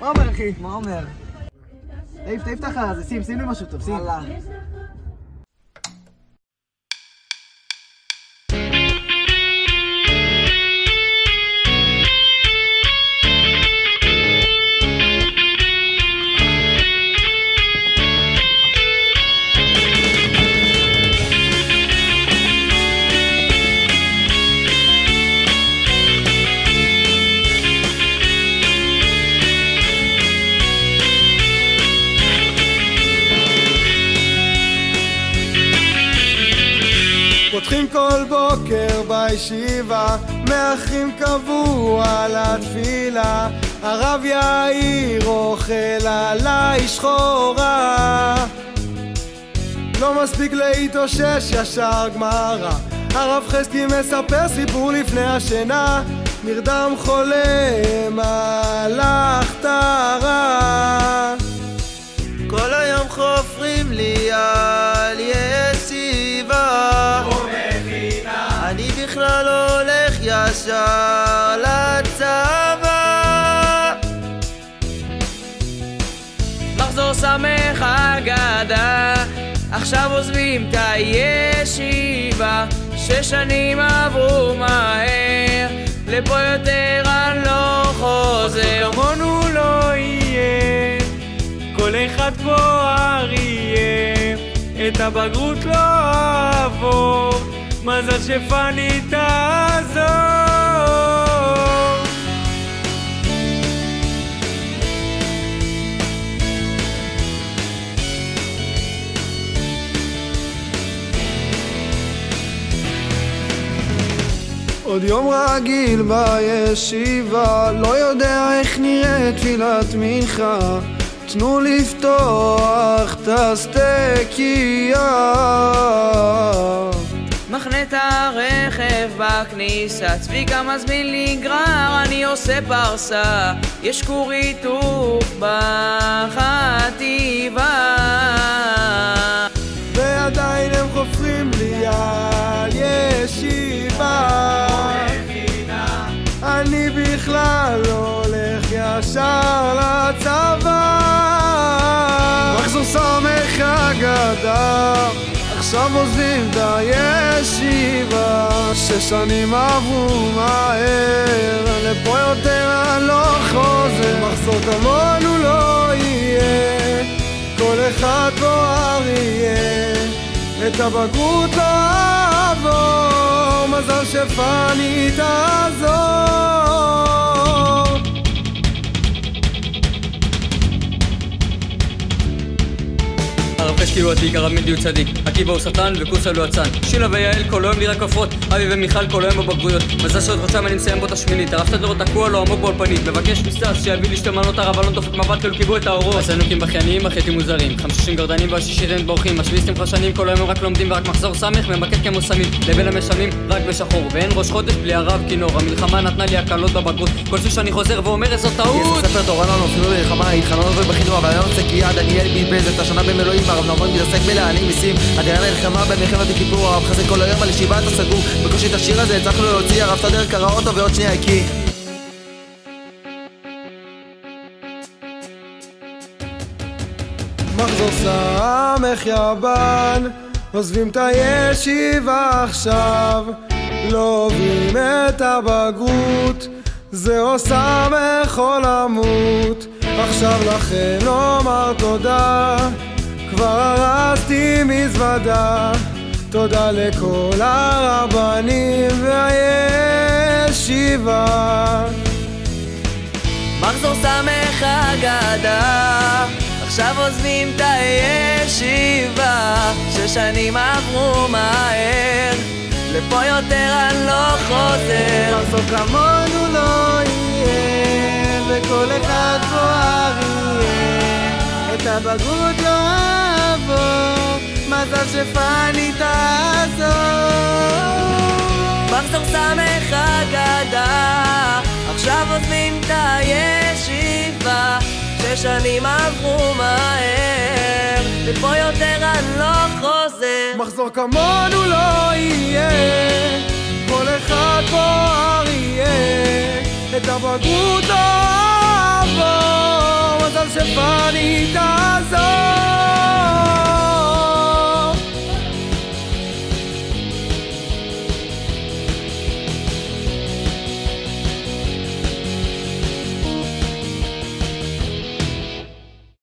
מה אומר אחי? מה אומר? תפתח על זה, שים לי משהו טוב, שים. וואלה. פותחים כל בוקר בישיבה, מאחרים קבוע לתפילה, הרב יאיר אוכל עליי שחורה, לא מספיק להתאושש ישר גמרא, הרב חזקי מספר סיפור לפני השינה, נרדם חולם הלך טהרה, כל היום חופרים לי על ישיבה, אני בכלל הולך ישר לצבא. מחזור שמח אגדה, עכשיו עוזבים את הישיבה, 6 שנים עברו מהר, לפה יותר אני לא חוזר. כמונו לא יהיה, כל אחד פה אריה, את הבגרות לא אעבור, מזל שפני תעזור. עוד יום רגיל בישיבה, לא יודע איך נראית תפילת מנחה, תנו לפתוח את הסטקייה. מחנה את הרכב בכניסה, צביקה מזמין לי גרר, אני עושה פרסה, יש כור היתוך בחטיבה, ועדיין הם חופרים לי על ישיבה, אני בכלל לא הולך ישר לצבא. מחזור שמח אגדה, עכשיו עוזבים את הישיבה, 6 שנים עברו מהר, לפה יותר אני לא חוזר. מחזור כמונו לא יהיה, כל אחד פה אריה, את הבגרות לא אעבור, מזל שפני תעזור. הרב חזקי הוא עתיק, הרב מנדי הוא צדיק, עקיבא הוא שטן וקוסה הוא אצן, שילה ויעל כל היום לי רק כפרות, אבי ומיכל כל היום בבגרויות, מזל שעוד חודשיים אני מסיים בו את השמינית, הרב תדלו תקוע לו עמוק באולפנית, מבקש מסתס שיביא לי 2 מנות הרב אלון דופק מבט כאילו קיבו את האורות, הסנוקים בכיינים החייטים מוזרים, 50 גרדנים והשישית אין בורחים, השביסטים חשנים כל היום הם רק לומדים ורק מחזור סמך ממקד כמו סמים, לבין המשלמים רק בשחור, ואין ראש חודש בלי הרב כינור, המלחמה נתנה לי הקלות בבגרות, כל שוב שאני חוזר ואומר איזו טעות. ספר תורה לנו אפילו למלחמה, התחלנו ובחינוך, אבל היום צק יד, דניאל ביבז את השנה במילואים, והרב נורמן מתעסק בלהעלים מיסים, הדיין נלחמה במלחמת הכיפור, הרב חזק כל היום על ישיבה אתה סגור, בקושי את השיר הזה הצלחנו להוציא, הרב תדר קרא אותו ועוד שנייה הקיא. מחזור שמח יבן, עוזבים את הישיבה עכשיו, לא עוברים את הבגרות, זהו שמח או למות, עכשיו לכן אומר תודה, כבר הרסתי מזוודה, תודה לכל הרבנים והישיבה. מחזור שמח אגדה, עכשיו עוזבים את הישיבה, 6 שנים עברו מהר, לפה יותר אני לא חוזר. מחזור כמונו לא יהיה, וכל אחד פה אריה, את הבגרות לא אעבור, מזל שפני תעזור. מחזור שמח אגדה, עכשיו עוזבים את הישיבה, 6 שנים עברו מהר, לפה יותר אני לא חוזר. מחזור כמונו לא יהיה, כל אחד פה אריה, את הבגרות לא אעבור, שפני תעזור